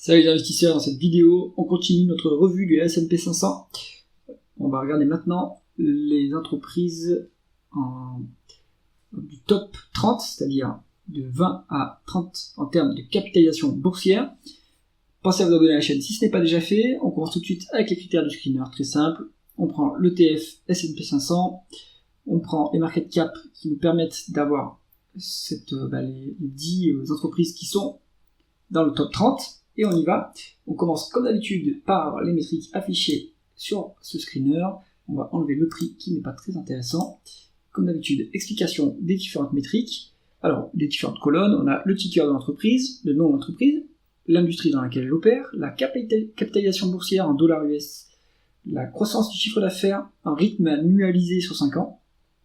Salut les investisseurs, dans cette vidéo, on continue notre revue du S&P 500. On va regarder maintenant les entreprises du top 30, c'est-à-dire de 20 à 30 en termes de capitalisation boursière. Pensez à vous abonner à la chaîne si ce n'est pas déjà fait. On commence tout de suite avec les critères du screener, très simple. On prend l'ETF S&P 500, on prend les market cap qui nous permettent d'avoir les 10 entreprises qui sont dans le top 30. Et on y va. On commence comme d'habitude par les métriques affichées sur ce screener. On va enlever le prix qui n'est pas très intéressant. Comme d'habitude, explication des différentes métriques. Alors, les différentes colonnes, on a le ticker de l'entreprise, le nom de l'entreprise, l'industrie dans laquelle elle opère, la capitalisation boursière en dollars US, la croissance du chiffre d'affaires en rythme annualisé sur 5 ans,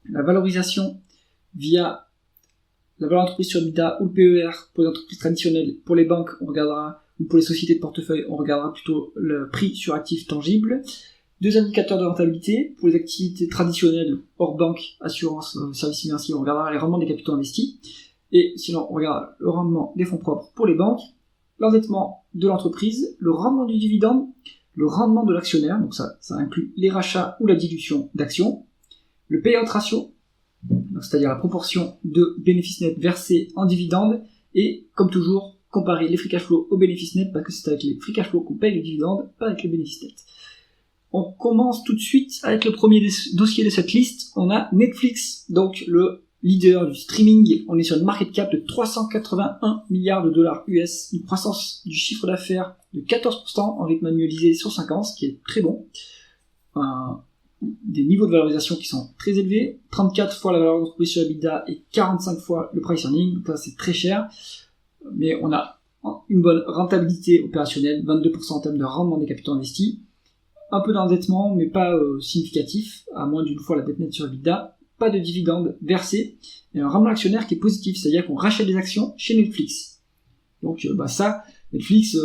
la valorisation via la valeur d'entreprise sur EBITDA ou le PER pour les entreprises traditionnelles. Pour les banques, on regardera, ou pour les sociétés de portefeuille, on regardera plutôt le prix sur actifs tangibles. 2 indicateurs de rentabilité. Pour les activités traditionnelles, hors banque, assurance, services financiers, on regardera les rendements des capitaux investis. Et sinon, on regardera le rendement des fonds propres pour les banques, l'endettement de l'entreprise, le rendement du dividende, le rendement de l'actionnaire, donc ça inclut les rachats ou la dilution d'actions, le payout ratio, c'est-à-dire la proportion de bénéfices nets versés en dividendes, et comme toujours, comparer les free cash flow aux bénéfices nets, parce que c'est avec les free cash flow qu'on paye les dividendes, pas avec les bénéfices nets. On commence tout de suite avec le premier dossier de cette liste. On a Netflix, donc le leader du streaming. On est sur une market cap de 381 milliards de dollars US, une croissance du chiffre d'affaires de 14% en rythme annualisé sur 5 ans, ce qui est très bon. Des niveaux de valorisation qui sont très élevés, 34 fois la valeur d'entreprise sur EBITDA et 45 fois le price earning, donc ça c'est très cher. Mais on a une bonne rentabilité opérationnelle, 22% en termes de rendement des capitaux investis, un peu d'endettement, mais pas significatif, à moins d'une fois la dette nette sur EBITDA, pas de dividendes versés, et un rendement actionnaire qui est positif, c'est-à-dire qu'on rachète des actions chez Netflix. Donc ça, Netflix,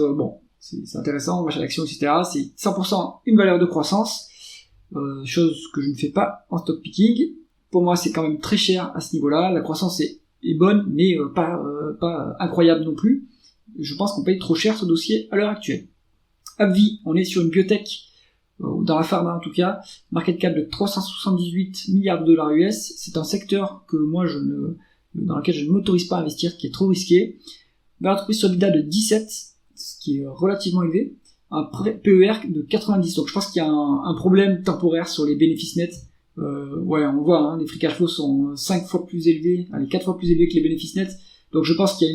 c'est intéressant, on rachète d'actions, etc. C'est 100% une valeur de croissance, chose que je ne fais pas en stock picking. Pour moi, c'est quand même très cher à ce niveau-là, la croissance est bonne, mais pas incroyable non plus. Je pense qu'on paye trop cher ce dossier à l'heure actuelle. AbbVie, on est sur une biotech, dans la pharma en tout cas, market cap de 378 milliards de dollars US. C'est un secteur que moi dans lequel je ne m'autorise pas à investir, qui est trop risqué. L'entreprise sur EBITDA de 17, ce qui est relativement élevé. Un PER de 90, donc je pense qu'il y a un problème temporaire sur les bénéfices nets. On voit, les free cash flow sont 4 fois plus élevés que les bénéfices nets. Donc je pense qu'il y a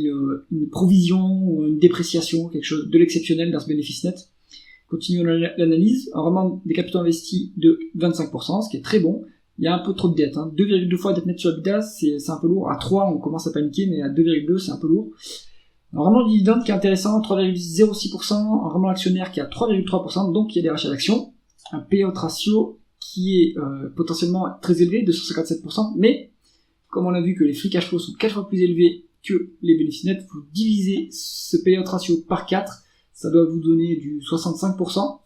une provision, une dépréciation, quelque chose de l'exceptionnel dans ce bénéfice net. Continuons l'analyse. Un rendement des capitaux investis de 25%, ce qui est très bon. Il y a un peu trop de dette, 2,2 fois dette nette sur EBITDA, c'est un peu lourd. À 3, on commence à paniquer, mais à 2,2, c'est un peu lourd. Un rendement de dividende qui est intéressant, 3,06%. Un rendement actionnaire qui est à 3,3%, donc il y a des rachats d'actions. Un payout ratio qui est potentiellement très élevé, 257%, mais comme on a vu que les free cash flow sont 4 fois plus élevés que les bénéfices nets, vous divisez ce payout ratio par 4, ça doit vous donner du 65%,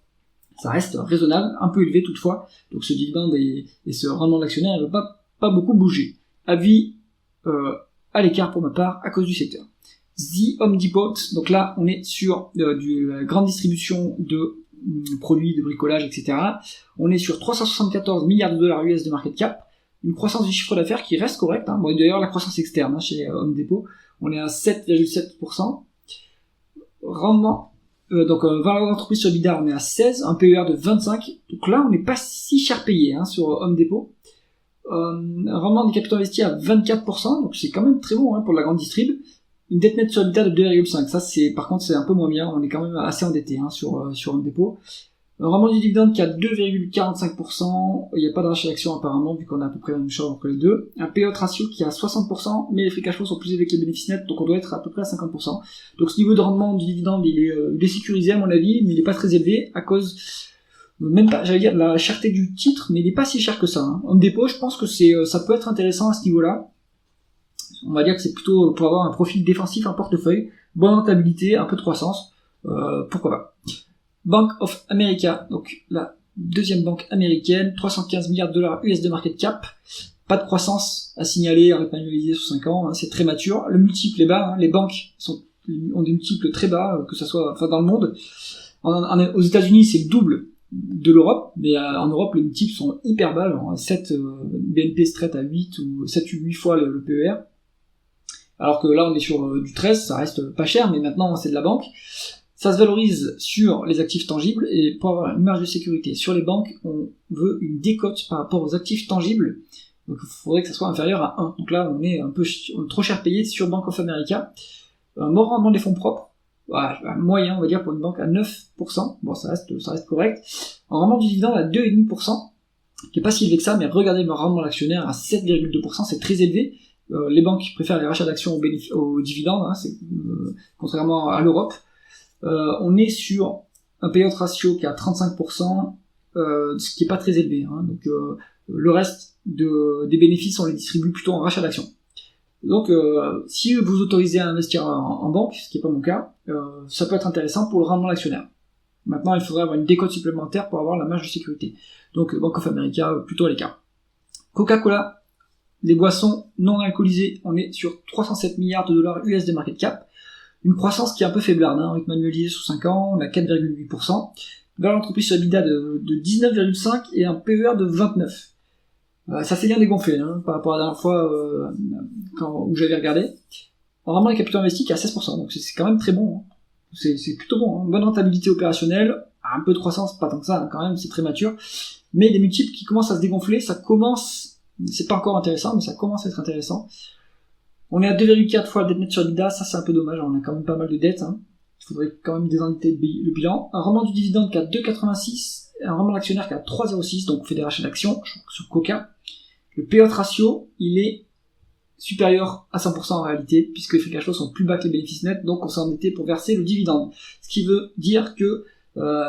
ça reste raisonnable, un peu élevé toutefois, donc ce dividende et ce rendement d'actionnaire ne va pas beaucoup bouger. Avis à l'écart pour ma part, à cause du secteur. The Home Depot, donc là on est sur la grande distribution de produits de bricolage, etc. On est sur 374 milliards de dollars US de market cap, une croissance du chiffre d'affaires qui reste correcte. D'ailleurs, la croissance externe chez Home Depot, on est à 7,7%. Rendement, valeur d'entreprise sur EBITDA, on est à 16, un PER de 25. Donc là, on n'est pas si cher payé sur Home Depot. Rendement des capitaux investis à 24%, donc c'est quand même très bon pour la grande distrib. Une dette nette sur EBITDA de 2,5. Ça, par contre, c'est un peu moins bien. On est quand même assez endetté sur Home Depot. Un rendement du dividende qui est à 2,45%. Il n'y a pas de rachat d'action apparemment, vu qu'on a à peu près la même chose entre les deux. Un payout ratio qui est à 60%, mais les free cash flow sont plus élevés que les bénéfices nets, donc on doit être à peu près à 50%. Donc ce niveau de rendement du dividende, il est sécurisé à mon avis, mais il n'est pas très élevé à cause, même pas, j'allais dire, de la cherté du titre, mais il n'est pas si cher que ça. Home Depot, je pense que ça peut être intéressant à ce niveau-là. On va dire que c'est plutôt pour avoir un profil défensif, un portefeuille, bonne rentabilité, un peu de croissance, pourquoi pas. Bank of America, donc la deuxième banque américaine, 315 milliards de dollars US de market cap, pas de croissance à signaler en rythme annualisé sur 5 ans, c'est très mature, le multiple est bas, les banques sont ont des multiples très bas, que ça soit dans le monde. Aux États-Unis, c'est le double de l'Europe, mais en Europe, les multiples sont hyper bas, genre 7 BNP straight à 8 ou 7 ou 8 fois le PER. Alors que là, on est sur du 13, ça reste pas cher, mais maintenant, c'est de la banque. Ça se valorise sur les actifs tangibles, et pour avoir une marge de sécurité sur les banques, on veut une décote par rapport aux actifs tangibles. Donc il faudrait que ça soit inférieur à 1. Donc là, on est trop cher payé sur Bank of America. Un bon rendement des fonds propres, moyen, on va dire, pour une banque à 9%. Bon, ça reste correct. Un rendement du dividende à 2,5%, qui est pas si élevé que ça, mais regardez le rendement de l'actionnaire à 7,2%, c'est très élevé. Les banques préfèrent les rachats d'actions aux dividendes, contrairement à l'Europe. On est sur un payout ratio qui est à 35%, ce qui est pas très élevé. Donc le reste des bénéfices, on les distribue plutôt en rachat d'actions. Donc si vous autorisez à investir en banque, ce qui n'est pas mon cas, ça peut être intéressant pour le rendement de l'actionnaire. Maintenant, il faudrait avoir une décote supplémentaire pour avoir la marge de sécurité. Donc Bank of America, plutôt à l'écart. Coca-Cola, les boissons non alcoolisées, on est sur 307 milliards de dollars US de market cap. Une croissance qui est un peu faiblarde, rythme annualisé sur 5 ans, on a 4,8%. Valeur d'entreprise sur EBITDA de 19,5 et un PER de 29. Ça s'est bien dégonflé par rapport à la dernière fois où j'avais regardé. Vraiment, les capitaux investis qui est à 16%, donc c'est quand même très bon. C'est plutôt bon. Bonne rentabilité opérationnelle, un peu de croissance, pas tant que ça quand même, c'est très mature. Mais des multiples qui commencent à se dégonfler, c'est pas encore intéressant, mais ça commence à être intéressant. On est à 2,4 fois la dette nette sur EBITDA, ça c'est un peu dommage, on a quand même pas mal de dettes. Il faudrait quand même désendetter le bilan. Un rendement du dividende qui est à 2,86, et un rendement d'actionnaire qui est à 3,06, donc on fait des rachats d'actions sur Coca. Le payout ratio, il est supérieur à 100% en réalité, puisque les free cash flow sont plus bas que les bénéfices nets, donc on s'est endetté pour verser le dividende. Ce qui veut dire que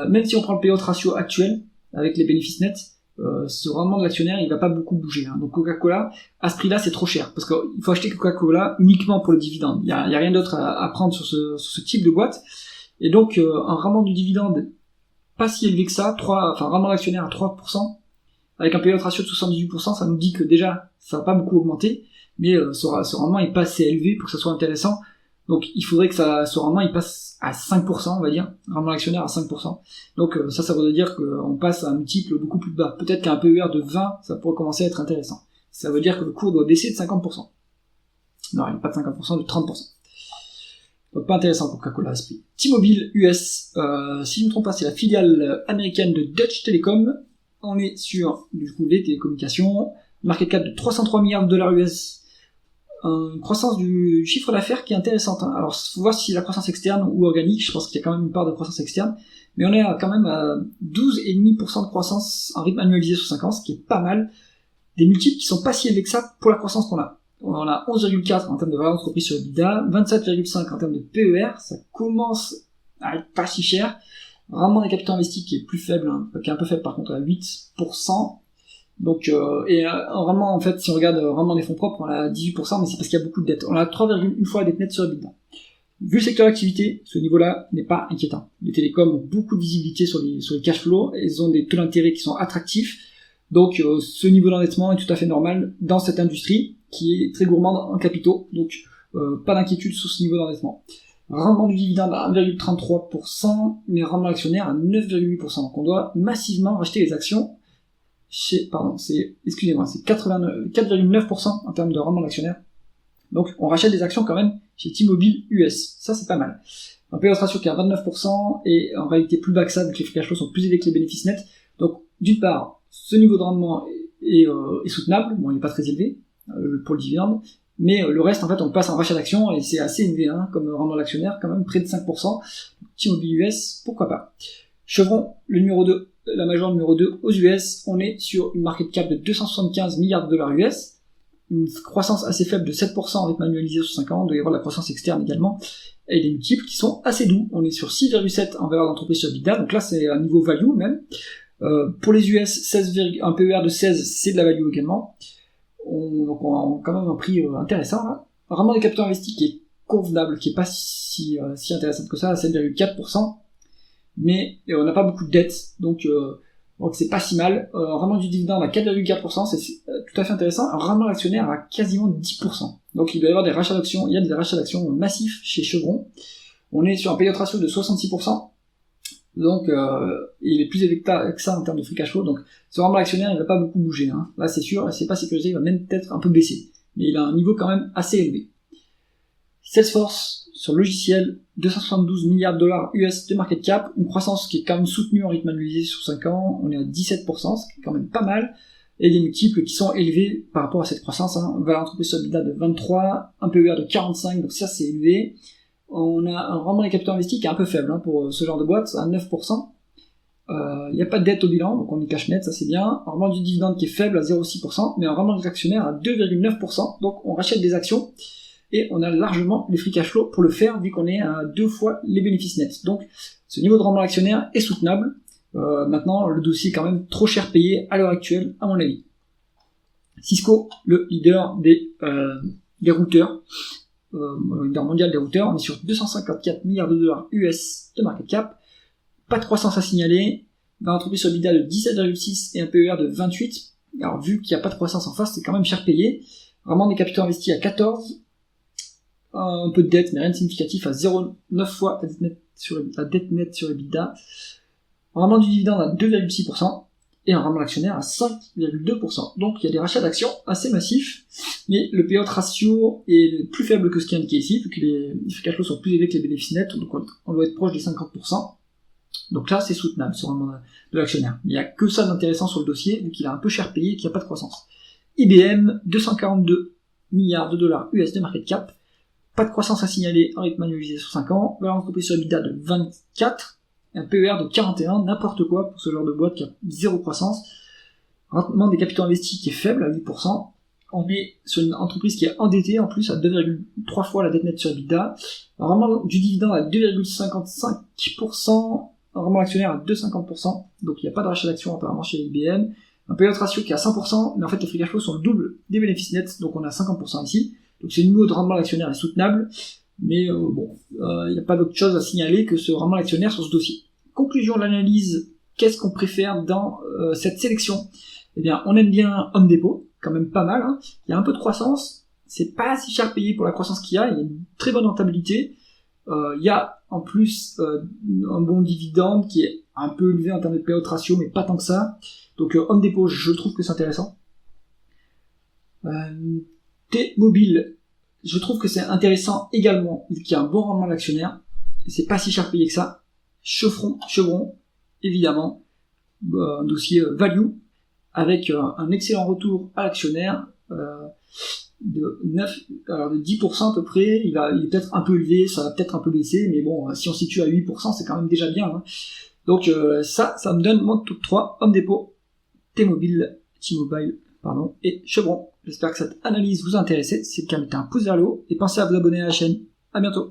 même si on prend le payout ratio actuel, avec les bénéfices nets, ce rendement de l'actionnaire, il va pas beaucoup bouger. Donc Coca-Cola, à ce prix-là, c'est trop cher, parce qu'il faut acheter Coca-Cola uniquement pour le dividende. Il y a rien d'autre à prendre sur ce type de boîte. Et donc, un rendement du dividende pas si élevé que ça, rendement d'actionnaire à 3%, avec un payout ratio de 78%, ça nous dit que déjà, ça va pas beaucoup augmenter, mais ce rendement est pas assez élevé pour que ça soit intéressant. Donc il faudrait que ce rendement il passe à 5%, on va dire, rendement actionnaire à 5%. Donc ça veut dire qu'on passe à un multiple beaucoup plus bas. Peut-être qu'un PER de 20, ça pourrait commencer à être intéressant. Ça veut dire que le cours doit baisser de 50%. Non, il n'y a pas de 50%, de 30%. Donc pas intéressant pour Coca-Cola à ce prix. T-Mobile US, si je ne me trompe pas, c'est la filiale américaine de Deutsche Telekom. On est sur du coup les télécommunications, market cap de 303 milliards de dollars US. Une croissance du chiffre d'affaires qui est intéressante. Alors, faut voir si c'est la croissance externe ou organique. Je pense qu'il y a quand même une part de croissance externe. Mais on est quand même à 12,5% de croissance en rythme annualisé sur 5 ans, ce qui est pas mal. Des multiples qui sont pas si élevés que ça pour la croissance qu'on a. On a 11,4 en termes de valeur d'entreprise sur EBITDA, 27,5 en termes de PER. Ça commence à être pas si cher. Rendement des capitaux investis qui est plus faible, qui est un peu faible par contre à 8%. Donc, vraiment, en fait, si on regarde vraiment les fonds propres, on a 18%, mais c'est parce qu'il y a beaucoup de dettes. On a 3,1 fois la dette nette sur EBITDA. Vu le secteur d'activité, ce niveau-là n'est pas inquiétant. Les télécoms ont beaucoup de visibilité sur les cash flows, ils ont des taux d'intérêt qui sont attractifs. Donc, ce niveau d'endettement est tout à fait normal dans cette industrie, qui est très gourmande en capitaux. Donc, pas d'inquiétude sur ce niveau d'endettement. Rendement du dividende à 1,33%, mais rendement actionnaire à 9,8%. Donc, on doit massivement racheter les actions c'est 4,9% en termes de rendement d'actionnaire. Donc, on rachète des actions quand même chez T-Mobile US. Ça, c'est pas mal. Un payout ratio qui est à 29% et en réalité plus bas que ça, vu que les free cash flow sont plus élevés que les bénéfices nets. Donc, d'une part, ce niveau de rendement est soutenable. Bon, il n'est pas très élevé pour le dividende. Mais le reste, en fait, on passe en rachat d'actions et c'est assez élevé, comme rendement d'actionnaire, quand même près de 5%. T-Mobile US, pourquoi pas. Chevron, le numéro 2. La major numéro 2 aux US, on est sur une market cap de 275 milliards de dollars US, une croissance assez faible de 7% en rythme annualisé sur 5 ans, il doit y avoir de la croissance externe également, et des multiples qui sont assez doux, on est sur 6,7 en valeur d'entreprise sur EBITDA, donc là c'est un niveau value même. Pour les US, un PER de 16, c'est de la value également, donc on a quand même un prix intéressant là. Vraiment des capitaux investis qui est convenable, qui est pas si intéressant que ça, à 7,4%. Mais on n'a pas beaucoup de dettes, donc c'est pas si mal. Rendement du dividende à 4,4%, c'est tout à fait intéressant. Un rendement actionnaire à quasiment 10%. Donc il doit y avoir des rachats d'actions, il y a des rachats d'actions massifs chez Chevron. On est sur un payout ratio de 66%. Donc, il est plus élevé que ça en termes de free cash flow. Donc, ce rendement actionnaire, il va pas beaucoup bouger. Hein. Là, c'est sûr, c'est pas sécurisé, il va même peut-être un peu baisser. Mais il a un niveau quand même assez élevé. Salesforce, sur le logiciel, 272 milliards de dollars US de market cap, une croissance qui est quand même soutenue en rythme annualisé sur 5 ans, on est à 17%, ce qui est quand même pas mal, et des multiples qui sont élevés par rapport à cette croissance, hein. Valeur entreprise sur EBITDA de 23, un PER de 45, donc ça c'est élevé. On a un rendement des capitaux investis qui est un peu faible, hein, pour ce genre de boîte, à 9%. Il n'y a pas de dette au bilan, donc on est cash net, ça c'est bien. Un rendement du dividende qui est faible à 0,6%, mais un rendement des actionnaires à 2,9%, donc on rachète des actions, et on a largement les free cash flow pour le faire, vu qu'on est à 2 fois les bénéfices nets. Donc ce niveau de rendement actionnaire est soutenable. Maintenant, le dossier est quand même trop cher payé à l'heure actuelle, à mon avis. Cisco, le leader des routeurs, le leader mondial des routeurs, on est sur 254 milliards de dollars US de market cap, pas de croissance à signaler, une entreprise sur EBITDA de 17,6 et un PER de 28. Alors vu qu'il n'y a pas de croissance en face, c'est quand même cher payé. Vraiment des capitaux investis à 14, un peu de dette, mais rien de significatif, à 0,9 fois la dette nette sur EBITDA. Un rendement du dividende à 2,6% et un rendement actionnaire à 5,2%. Donc il y a des rachats d'actions assez massifs, mais le payout ratio est plus faible que ce qui est indiqué ici, vu que les free cash flow sont plus élevés que les bénéfices nets, donc on doit être proche des 50%. Donc là c'est soutenable ce rendement de l'actionnaire. Il n'y a que ça d'intéressant sur le dossier, vu qu'il est un peu cher payé et qu'il n'y a pas de croissance. IBM, 242 milliards de dollars US de market cap, pas de croissance à signaler en rythme annualisé sur 5 ans, valeur entreprise sur EBITDA de 24, un PER de 41, n'importe quoi pour ce genre de boîte qui a zéro croissance, rendement des capitaux investis qui est faible à 8%, on est sur une entreprise qui est endettée en plus à 2,3 fois la dette nette sur EBITDA, un rendement du dividende à 2,55%, un rendement actionnaire à 2,50%, donc il n'y a pas de rachat d'actions apparemment chez IBM, un payout ratio qui est à 100%, mais en fait les free cash flow sont le double des bénéfices nets, donc on a 50% ici. Donc ce niveau de rendement actionnaire est soutenable, mais il n'y a pas d'autre chose à signaler que ce rendement actionnaire sur ce dossier. Conclusion de l'analyse, qu'est-ce qu'on préfère dans cette sélection? Eh bien, on aime bien Home Depot, quand même pas mal, hein. Il y a un peu de croissance, c'est pas si cher payé pour la croissance qu'il y a une très bonne rentabilité. Il y a en plus un bon dividende qui est un peu élevé en termes de payout ratio, mais pas tant que ça. Donc Home Depot, je trouve que c'est intéressant. T-Mobile, je trouve que c'est intéressant également, vu qu'il y a un bon rendement de l'actionnaire, et c'est pas si cher payé que ça. Chevron, évidemment, un dossier value, avec un excellent retour à l'actionnaire, de 10% à peu près, il est peut-être un peu élevé, ça va peut-être un peu baisser, mais bon, si on se situe à 8%, c'est quand même déjà bien, hein. Donc ça me donne mon top 3, Home Depot, T-Mobile, et Chevron. J'espère que cette analyse vous a intéressé. Si c'est le cas, mettez un pouce vers le haut et pensez à vous abonner à la chaîne. À bientôt.